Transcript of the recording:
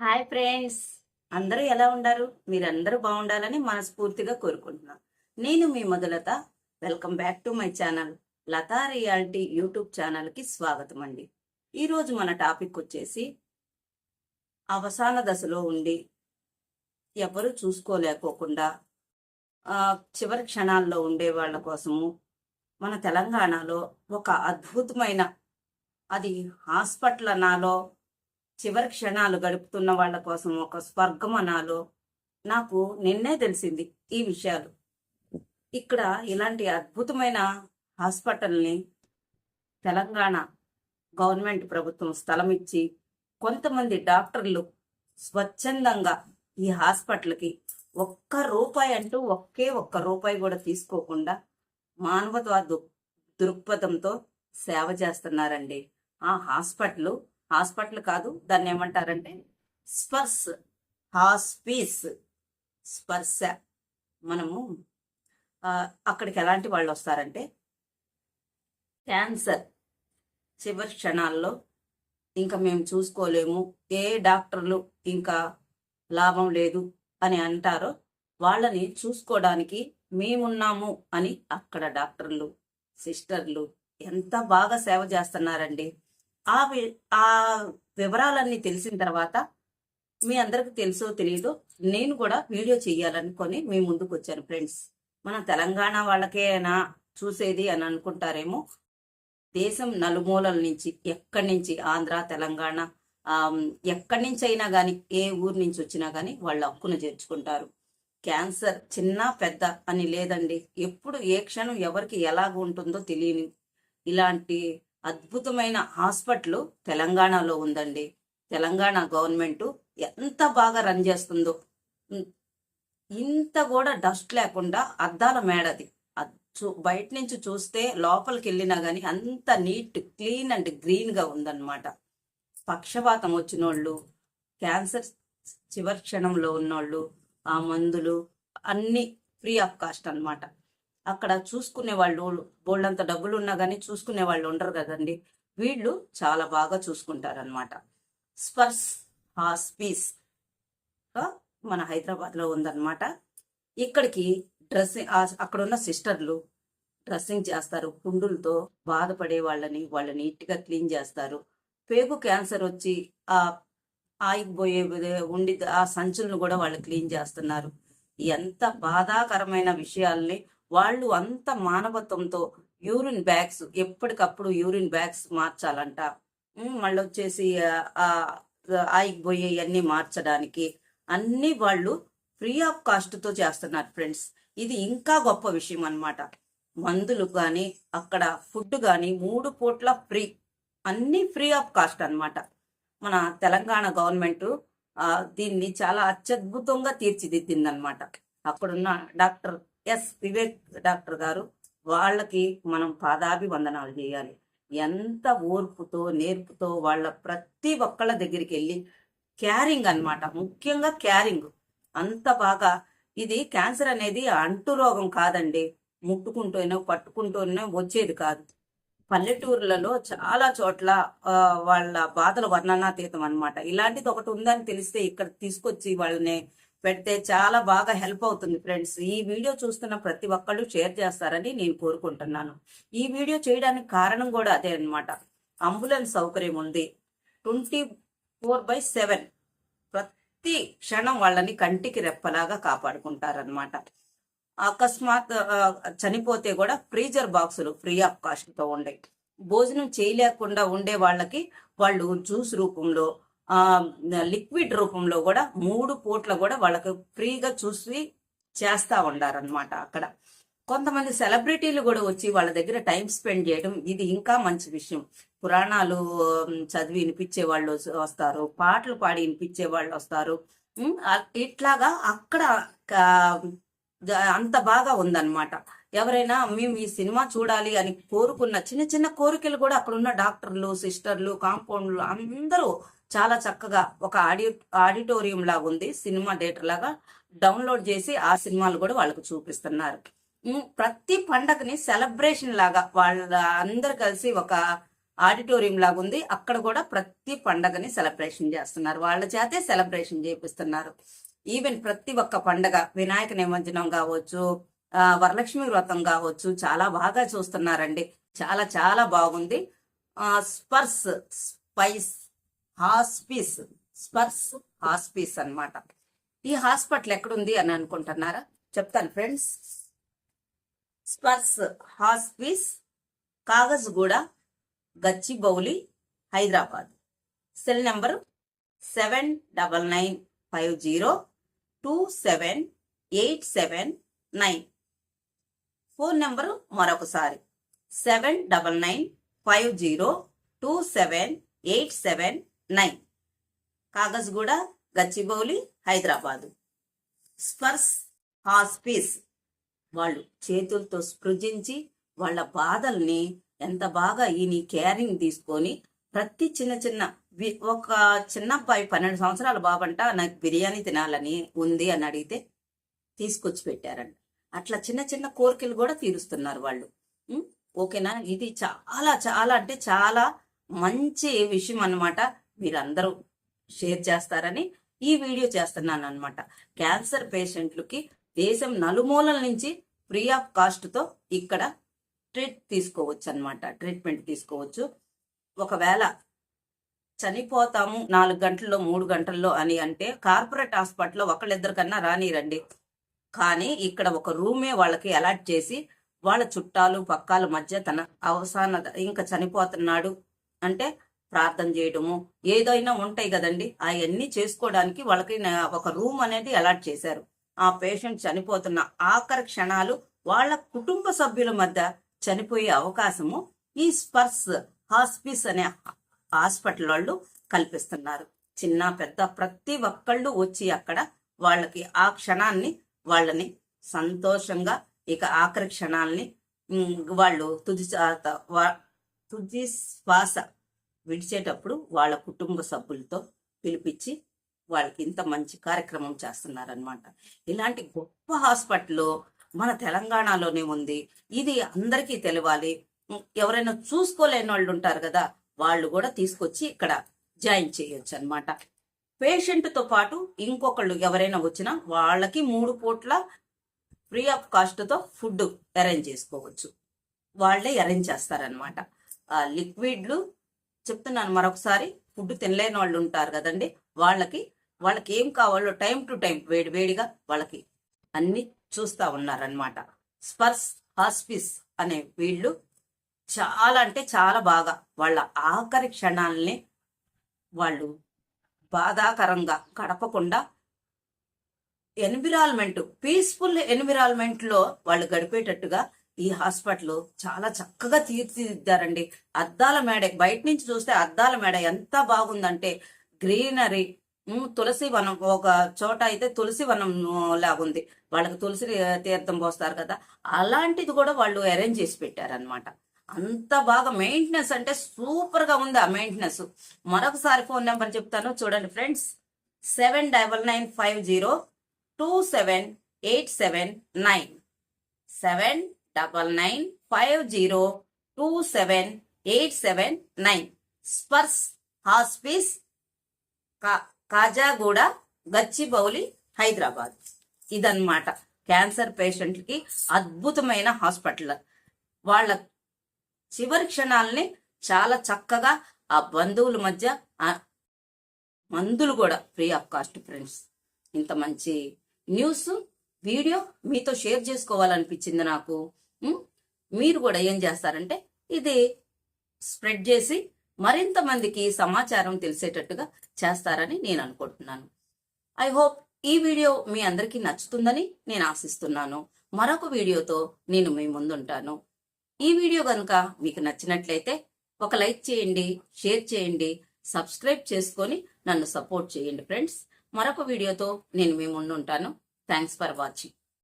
Hi friends, అందరూ ఎలా ఉండారు? మీరందరూ బాగుండాలని మనస్ఫూర్తిగా కోరుకుంటున్నాను. నేను మీ మొదలత. Welcome back to my channel Latha reality YouTube ఛానల్కి స్వాగతం అండి. ఈరోజు మన టాపిక్ వచ్చేసి అవసాన దశలో ఉండి ఎవరు చూసుకోలేకోకుండా చివరి క్షణాల్లో ఉండే వాళ్ళ కోసము మన తెలంగాణలో ఒక అద్భుతమైన, అది హాస్పిటల్ అనాలో చివరి క్షణాలు గడుపుతున్న వాళ్ళ కోసం ఒక స్వర్గం అనాలో నాకు నిన్నే తెలిసింది ఈ విషయాలు. ఇక్కడ ఇలాంటి అద్భుతమైన హాస్పిటల్ని తెలంగాణ గవర్నమెంట్ ప్రభుత్వం స్థలం ఇచ్చి కొంతమంది డాక్టర్లు స్వచ్ఛందంగా ఈ హాస్పిటల్కి ఒక్క రూపాయి అంటూ ఒక్క రూపాయి కూడా తీసుకోకుండా మానవత్వ దృక్పథంతో సేవ చేస్తున్నారండి. ఆ హాస్పిటల్ కాదు, దాన్ని ఏమంటారంటే హాస్పీస్ స్పర్శ. మనము అక్కడికి ఎలాంటి వాళ్ళు వస్తారంటే, క్యాన్సర్ చివరి క్షణాల్లో ఇంకా మేము చూసుకోలేము, ఏ డాక్టర్లు ఇంకా లాభం లేదు అని అంటారో వాళ్ళని చూసుకోవడానికి మేమున్నాము అని అక్కడ డాక్టర్లు, సిస్టర్లు ఎంత బాగా సేవ చేస్తున్నారండి. ఆ వివరాలన్నీ తెలిసిన తర్వాత మీ అందరికి తెలుసో తెలియదో నేను కూడా వీడియో చేయాలనుకొని మీ ముందుకు వచ్చాను ఫ్రెండ్స్. మన తెలంగాణ వాళ్ళకేనా చూసేది అని అనుకుంటారేమో. దేశం నలుమూలల నుంచి, ఎక్కడి నుంచి, ఆంధ్ర, తెలంగాణ, ఎక్కడి నుంచి అయినా కానీ, ఏ ఊరు నుంచి వచ్చినా కానీ వాళ్ళ హక్కును చేర్చుకుంటారు. క్యాన్సర్ చిన్న పెద్ద అని లేదండి. ఎప్పుడు ఏ క్షణం ఎవరికి ఎలాగ ఉంటుందో తెలియని ఇలాంటి అద్భుతమైన హాస్పిటల్ తెలంగాణలో ఉందండి. తెలంగాణ గవర్నమెంట్ ఎంత బాగా రన్ చేస్తుందో. ఇంత కూడా డస్ట్ లేకుండా అద్దాల మేడది. బయట నుంచి చూస్తే లోపలికి వెళ్ళినా కానీ అంత నీట్, క్లీన్ అండ్ గ్రీన్గా ఉందన్నమాట. పక్షపాతం వచ్చినోళ్ళు, క్యాన్సర్ చివరి క్షణంలో ఉన్నోళ్ళు, ఆ మందులు అన్నీ ఫ్రీ ఆఫ్ కాస్ట్ అనమాట. అక్కడ చూసుకునే వాళ్ళు బోళ్ళంత డబ్బులు ఉన్నా కానీ చూసుకునే వాళ్ళు ఉండరు కదండి. వీళ్ళు చాలా బాగా చూసుకుంటారనమాట. స్పర్శ్ హాస్పీస్ మన హైదరాబాద్లో ఉందన్నమాట. ఇక్కడికి డ్రెస్సింగ్, అక్కడ ఉన్న సిస్టర్లు డ్రెస్సింగ్ చేస్తారు. పుండులతో బాధపడే వాళ్ళని నీట్గా క్లీన్ చేస్తారు. పేగు క్యాన్సర్ వచ్చి ఆగిపోయే ఉండి ఆ సంచులను కూడా వాళ్ళు క్లీన్ చేస్తున్నారు. ఎంత బాధాకరమైన విషయాల్ని వాళ్ళు అంత మానవత్వంతో. యూరిన్ బ్యాగ్స్ ఎప్పటికప్పుడు యూరిన్ బ్యాగ్స్ మార్చాలంట. మళ్ళీ వచ్చేసి ఆగిపోయే అన్నీ మార్చడానికి అన్ని వాళ్ళు ఫ్రీ ఆఫ్ కాస్ట్తో చేస్తున్నారు ఫ్రెండ్స్. ఇది ఇంకా గొప్ప విషయం అన్నమాట. మందులు కానీ, అక్కడ ఫుడ్ కానీ 3 పూట్ల ఫ్రీ, అన్నీ ఫ్రీ ఆఫ్ కాస్ట్ అన్నమాట. మన తెలంగాణ గవర్నమెంట్ దీన్ని చాలా అత్యద్భుతంగా తీర్చిదిద్దిందనమాట. అక్కడున్న డాక్టర్ వివేక్ డాక్టర్ గారు, వాళ్ళకి మనం పాదాభివందనాలు చేయాలి. ఎంత ఓర్పుతో, నేర్పుతో వాళ్ళ ప్రతి ఒక్కళ్ళ దగ్గరికి వెళ్ళి క్యారింగ్ అన్నమాట. ముఖ్యంగా క్యారింగ్ అంత బాగా. ఇది క్యాన్సర్ అనేది అంటు రోగం కాదండి. ముట్టుకుంటూనే పట్టుకుంటూనే వచ్చేది కాదు. పల్లెటూర్లలో చాలా చోట్ల వాళ్ళ బాధల వర్ణనాతీతం అనమాట. ఇలాంటిది ఒకటి ఉందని తెలిస్తే ఇక్కడ తీసుకొచ్చి వాళ్ళని పెడితే చాలా బాగా హెల్ప్ అవుతుంది ఫ్రెండ్స్. ఈ వీడియో చూస్తున్న ప్రతి ఒక్కళ్ళు షేర్ చేస్తారని నేను కోరుకుంటున్నాను. ఈ వీడియో చేయడానికి కారణం కూడా అదే అనమాట. అంబులెన్స్ సౌకర్యం ఉంది. 24/7 ప్రతి క్షణం వాళ్ళని కంటికి రెప్పలాగా కాపాడుకుంటారనమాట. అకస్మాత్ చనిపోతే కూడా ఫ్రీజర్ బాక్సులు ఫ్రీ ఆఫ్ కాస్ట్తో ఉండే. భోజనం చేయలేకుండా ఉండే వాళ్ళకి వాళ్ళు జ్యూస్ రూపంలో, లిక్విడ్ రూపంలో కూడా 3 పూట్ల కూడా వాళ్ళకి ఫ్రీగా చూసి చేస్తూ ఉండారనమాట. అక్కడ కొంతమంది సెలబ్రిటీలు కూడా వచ్చి వాళ్ళ దగ్గర టైం స్పెండ్ చేయడం, ఇది ఇంకా మంచి విషయం. పురాణాలు చదివి వినిపించే వాళ్ళు వస్తారు, పాటలు పాడి వినిపించే వాళ్ళు వస్తారు. ఇట్లాగా అక్కడ అంత బాగా ఉందన్నమాట. ఎవరైనా మేము ఈ సినిమా చూడాలి అని కోరుకున్న చిన్న చిన్న కోరికలు కూడా అక్కడ ఉన్న డాక్టర్లు, సిస్టర్లు, కాంపౌండ్లు అందరూ చాలా చక్కగా ఒక ఆడిటోరియం లాగా ఉంది, సినిమా థియేటర్ లాగా డౌన్లోడ్ చేసి ఆ సినిమాలు కూడా వాళ్ళకు చూపిస్తున్నారు. ప్రతి పండగని సెలబ్రేషన్ లాగా వాళ్ళ అందరు కలిసి ఒక ఆడిటోరియం లాగా ఉంది. అక్కడ కూడా ప్రతి పండగని సెలబ్రేషన్ చేస్తున్నారు. వాళ్ళ చేతే సెలబ్రేషన్ చేపిస్తున్నారు. ఈవెన్ ప్రతి ఒక్క పండగ, వినాయక నిమజ్జనం కావచ్చు, వరలక్ష్మి వ్రతం కావచ్చు, చాలా బాగా చూస్తున్నారండి. చాలా చాలా బాగుంది. స్పర్స్ స్పైస్ హాస్పిస్, స్పర్స్ హాస్పిస్ అన్నమాట. ఈ హాస్పిటల్ ఎక్కడుంది అని అనుకుంటున్నారా? చెప్తాను friends. Sparsh hospice Kagazguda, Gachibowli, Hyderabad. Cell number 7995027879. Phone number మరొకసారి 7995027879. కాగజ్గూడ, గచ్చిబౌలి, హైదరాబాదు. స్పర్స్ హాస్పిస్ వాళ్ళు చేతులతో స్పృజించి వాళ్ళ బాధల్ని ఎంత బాగా ఈయన కేరింగ్ తీసుకొని ప్రతి చిన్న చిన్న ఒక చిన్న అబ్బాయి 12 సంవత్సరాల బాబంట నాకు బిర్యానీ తినాలని ఉంది అని అడిగితే తీసుకొచ్చి పెట్టారంట. అట్లా చిన్న చిన్న కోరికలు కూడా తీరుస్తున్నారు వాళ్ళు. ఓకేనా? ఇది చాలా చాలా అంటే చాలా మంచి విషయం అన్నమాట. మీరందరూ షేర్ చేస్తారని ఈ వీడియో చేస్తున్నాను అన్నమాట. క్యాన్సర్ పేషెంట్లకి దేశం నలుమూలల నుంచి ఫ్రీ ఆఫ్ కాస్ట్తో ఇక్కడ తీసుకోవచ్చు అన్నమాట. ట్రీట్మెంట్ తీసుకోవచ్చు. ఒకవేళ చనిపోతాము 4 గంటల్లో 3 గంటల్లో అని అంటే కార్పొరేట్ హాస్పిటల్లో ఒకళ్ళిద్దరు కన్నా రానిరండి. కానీ ఇక్కడ ఒక రూమే వాళ్ళకి అలాట్ చేసి వాళ్ళ చుట్టాలు పక్కాల మధ్య తన అవసాన ఇంకా చనిపోతున్నాడు అంటే ప్రార్థన చేయడము ఏదైనా ఉంటాయి కదండి, అవన్నీ చేసుకోవడానికి వాళ్ళకి ఒక రూమ్ అనేది అలాట్ చేశారు. ఆ పేషెంట్ చనిపోతున్న ఆఖరి క్షణాలు వాళ్ళ కుటుంబ సభ్యుల మధ్య చనిపోయే అవకాశము ఈ స్పర్స్ హాస్పిస్ అనే హాస్పిటల్ వాళ్ళు కల్పిస్తున్నారు. చిన్న పెద్ద ప్రతి ఒక్కళ్ళు వచ్చి అక్కడ వాళ్ళకి ఆ క్షణాన్ని వాళ్ళని సంతోషంగా ఇక ఆఖరి క్షణాలని వాళ్ళు తుది శ్వాస విడిచేటప్పుడు వాళ్ళ కుటుంబ సభ్యులతో పిలిపించి వాళ్ళకి ఇంత మంచి కార్యక్రమం చేస్తున్నారనమాట. ఇలాంటి గొప్ప హాస్పిటల్ మన తెలంగాణలోనే ఉంది. ఇది అందరికీ తెలియాలి. ఎవరైనా చూసుకోలేని వాళ్ళు ఉంటారు కదా, వాళ్ళు కూడా తీసుకొచ్చి ఇక్కడ జాయిన్ చేయొచ్చు అనమాట. పేషెంట్తో పాటు ఇంకొకళ్ళు ఎవరైనా వచ్చినా వాళ్ళకి 3 పూట్ల ఫ్రీ ఆఫ్ కాస్ట్తో ఫుడ్ అరేంజ్ చేసుకోవచ్చు. వాళ్ళే అరేంజ్ చేస్తారనమాట. లిక్విడ్లు చెప్తున్నాను మరొకసారి. ఫుడ్ తినలేని వాళ్ళు ఉంటారు కదండి, వాళ్ళకి ఏం కావాలో టైం టు టైం వేడివేడిగా వాళ్ళకి అన్ని చూస్తా ఉన్నారనమాట. స్పర్స్ హాస్పిస్ అనే వీళ్ళు చాలా అంటే చాలా బాగా వాళ్ళ ఆఖరి క్షణాలని వాళ్ళు బాధాకరంగా గడపకుండా పీస్ఫుల్ ఎన్విరాన్మెంట్లో వాళ్ళు గడిపేటట్టుగా ఈ హాస్పిటల్ చాలా చక్కగా తీర్చిదిద్దారండి. అద్దాల మేడ బయట నుంచి చూస్తే అద్దాల మేడ ఎంత బాగుందంటే గ్రీనరీ, తులసి వనం, ఒక చోట అయితే తులసి వనం లాగుంది. వాళ్ళకి తులసి తీర్థం పోస్తారు కదా, అలాంటిది కూడా వాళ్ళు అరేంజ్ చేసి పెట్టారనమాట. అంత బాగా మెయింటెనెన్స్ అంటే సూపర్ గా ఉంది ఆ మెయింటెనెన్స్. మరొకసారి ఫోన్ నెంబర్ చెప్తాను చూడండి friends. 7995027879. 7995027879. Spurs hospice, Khajaguda, Gachibowli, Hyderabad. ఇదన్నమాట క్యాన్సర్ పేషెంట్కి అద్భుతమైన హాస్పిటల్. వాళ్ళ చివరి క్షణాలని చాలా చక్కగా ఆ బంధువుల మధ్య మందులు కూడా ఫ్రీ ఆఫ్ కాస్ట్. ఫ్రెండ్స్, ఇంత మంచి న్యూస్ వీడియో మీతో షేర్ చేసుకోవాలనిపించింది నాకు. మీరు కూడా ఏం చేస్తారంటే ఇది స్ప్రెడ్ చేసి మరింత మందికి సమాచారం తెలిసేటట్టుగా చేస్తారని నేను అనుకుంటున్నాను. ఐ హోప్ ఈ వీడియో మీ అందరికీ నచ్చుతుందని నేను ఆశిస్తున్నాను. మరొక వీడియోతో నేను మీ ముందుంటాను. ఈ వీడియో కనుక మీకు నచ్చినట్లయితే ఒక లైక్ చేయండి, షేర్ చేయండి, సబ్స్క్రైబ్ చేసుకొని నన్ను సపోర్ట్ చేయండి ఫ్రెండ్స్. మరొక వీడియోతో నేను మీ ముందుంటాను. Thanks for watching.